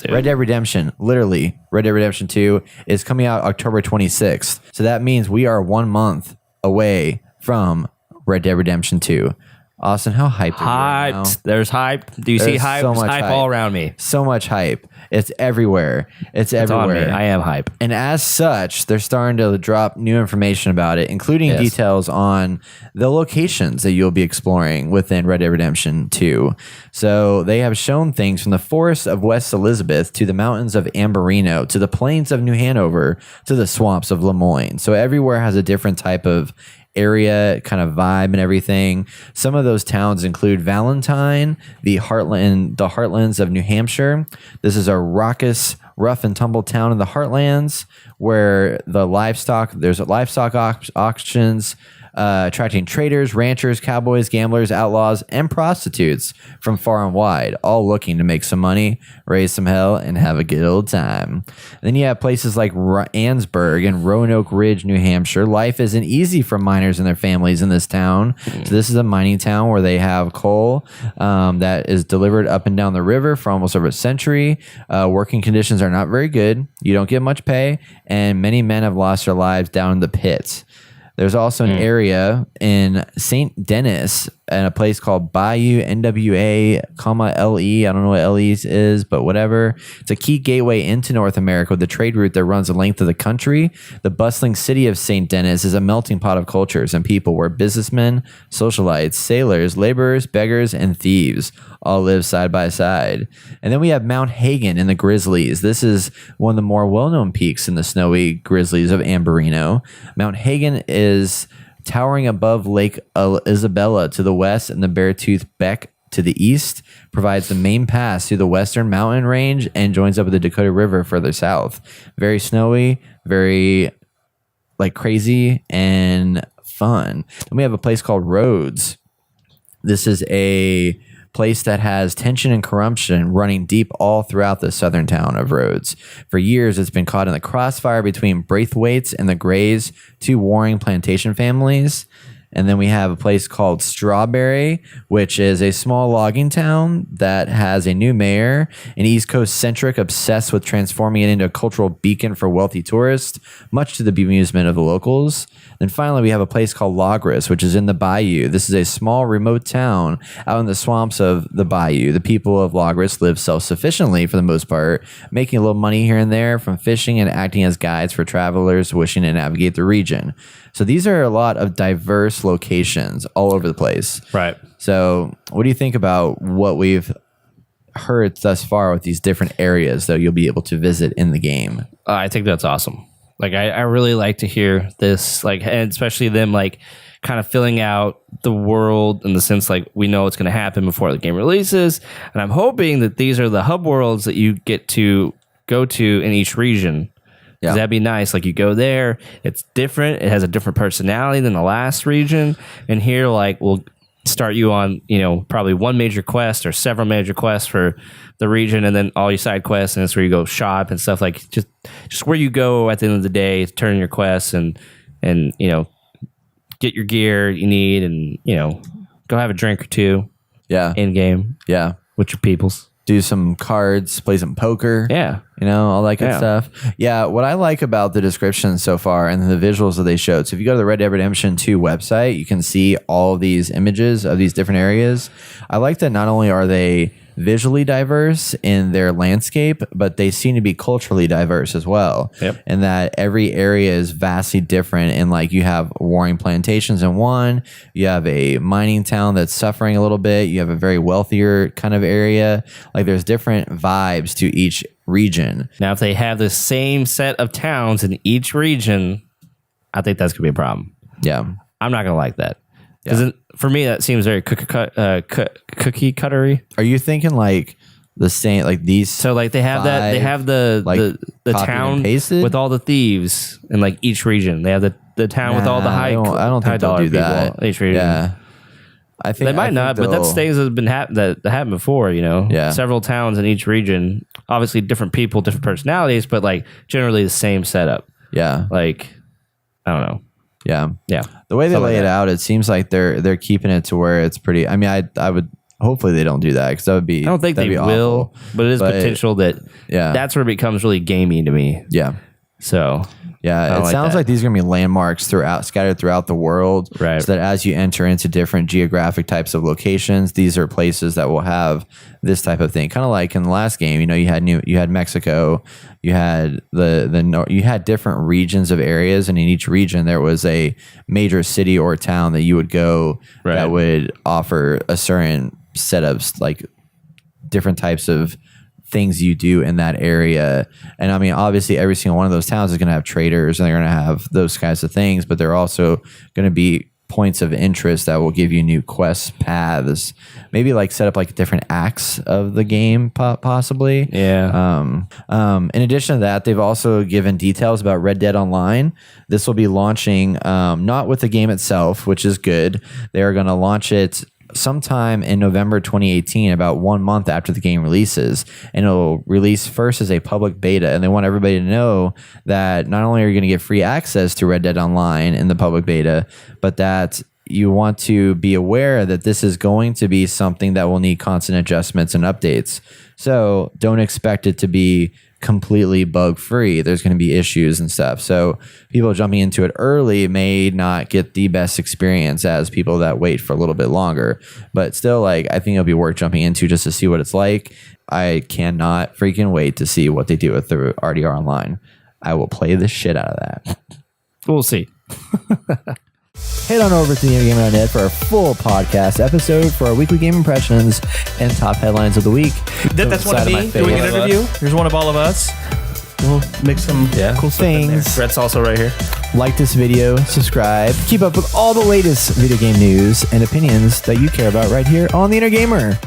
2. Red Dead Redemption, literally, Red Dead Redemption 2 is coming out October 26th. So that means we are 1 month away from Red Dead Redemption 2. Austin, how hyped are you right now? Hyped. There's hype. Do you see hype? So much Hype all around me. So much hype. It's everywhere. It's everywhere. On me. I am hype. And as such, they're starting to drop new information about it, including details on the locations that you'll be exploring within Red Dead Redemption 2. So they have shown things from the forests of West Elizabeth to the mountains of Amberino to the plains of New Hanover to the swamps of Lemoyne. So everywhere has a different type of area kind of vibe and everything. Some of those towns include Valentine, the heartlands of New Hampshire. This is a raucous, rough and tumble town in the heartlands where there's livestock auctions, attracting traders, ranchers, cowboys, gamblers, outlaws, and prostitutes from far and wide, all looking to make some money, raise some hell, and have a good old time. And then you have places like Annesburg and Roanoke Ridge, New Hampshire. Life isn't easy for miners and their families in this town. So this is a mining town where they have coal that is delivered up and down the river for almost over a century. Working conditions are not very good. You don't get much pay, and many men have lost their lives down in the pits. There's also an area in St. Denis and a place called Bayou, NWA, LE. I don't know what LE is, but whatever. It's a key gateway into North America with the trade route that runs the length of the country. The bustling city of St. Denis is a melting pot of cultures and people where businessmen, socialites, sailors, laborers, beggars, and thieves all live side by side. And then we have Mount Hagen in the Grizzlies. This is one of the more well-known peaks in the snowy Grizzlies of Amberino. Mount Hagen is towering above Lake Isabella to the west and the Beartooth Beck to the east, provides the main pass through the western mountain range and joins up with the Dakota River further south. Very snowy, very crazy and fun. Then we have a place called Rhodes. This is a place that has tension and corruption running deep all throughout the southern town of Rhodes. For years, it's been caught in the crossfire between Braithwaites and the Grays, two warring plantation families. And then we have a place called Strawberry, which is a small logging town that has a new mayor, an East Coast centric obsessed with transforming it into a cultural beacon for wealthy tourists, much to the bemusement of the locals. Then finally, we have a place called Logres, which is in the Bayou. This is a small, remote town out in the swamps of the Bayou. The people of Logres live self-sufficiently for the most part, making a little money here and there from fishing and acting as guides for travelers wishing to navigate the region. So these are a lot of diverse locations all over the place. Right. So what do you think about what we've heard thus far with these different areas that you'll be able to visit in the game? I think that's awesome. I really like to hear this, and especially them kind of filling out the world in the sense we know what's going to happen before the game releases. And I'm hoping that these are the hub worlds that you get to go to in each region. Yeah. That'd be nice. You go there, it's different. It has a different personality than the last region. And here, we'll start you on, probably one major quest or several major quests for the region, and then all your side quests, and it's where you go shop and stuff. Just where you go at the end of the day, turn in your quests and get your gear you need, and go have a drink or two. Yeah, in game. Yeah, with your peoples. Do some cards, play some poker. Yeah. All that good stuff. Yeah, what I like about the description so far and the visuals that they showed. So if you go to the Red Dead Redemption 2 website, you can see all of these images of these different areas. I like that not only are they visually diverse in their landscape, but they seem to be culturally diverse as well. Yep. And that every area is vastly different. And you have warring plantations in one, you have a mining town that's suffering a little bit, you have a very wealthier kind of area. There's different vibes to each region. Now, if they have the same set of towns in each region, I think that's going to be a problem. Yeah. I'm not going to like that. Because for me, that seems very cookie cuttery. Are you thinking the same these? So they have that. They have the town with all the thieves in each region. They have the town with all the high. I don't think they'll do that. Each region. Yeah, I think they might not, but that's things that have been that happened before. Yeah. Several towns in each region. Obviously, different people, different personalities, but generally the same setup. Yeah, I don't know. Yeah. Yeah. The way they lay it out, it seems like they're keeping it to where it's pretty. I mean, I would Hopefully they don't do that because that would be. I don't think they will, but it is potential that that's where it becomes really gamey to me. Yeah. So yeah, it sounds like these are going to be landmarks scattered throughout the world. Right. So that as you enter into different geographic types of locations, these are places that will have this type of thing. Kind of like in the last game, you had Mexico, you had you had different regions of areas, and in each region there was a major city or town that you would go that would offer a certain set of like different types of things you do in that area. And I mean, obviously every single one of those towns is going to have traders and they're going to have those kinds of things, but they're also going to be points of interest that will give you new quest paths, maybe like set up like different acts of the game possibly. Yeah. In addition to that, they've also given details about Red Dead Online. This will be launching not with the game itself, which is good. They are going to launch it sometime in November 2018, about 1 month after the game releases, and it'll release first as a public beta. And they want everybody to know that not only are you going to get free access to Red Dead Online in the public beta, but that you want to be aware that this is going to be something that will need constant adjustments and updates. So don't expect it to be completely bug free. There's going to be issues and stuff. So people jumping into it early may not get the best experience as people that wait for a little bit longer. But still, like, I think it'll be worth jumping into just to see what it's like. I cannot freaking wait to see what they do with the RDR Online. I will play the shit out of that. We'll see. Head on over to thegamer.net for our full podcast episode for our weekly game impressions and top headlines of the week. That's one of me doing an interview. Here's one of all of us. We'll make some cool things. Brett's also right here. Like this video, subscribe, keep up with all the latest video game news and opinions that you care about right here on The Inner Gamer.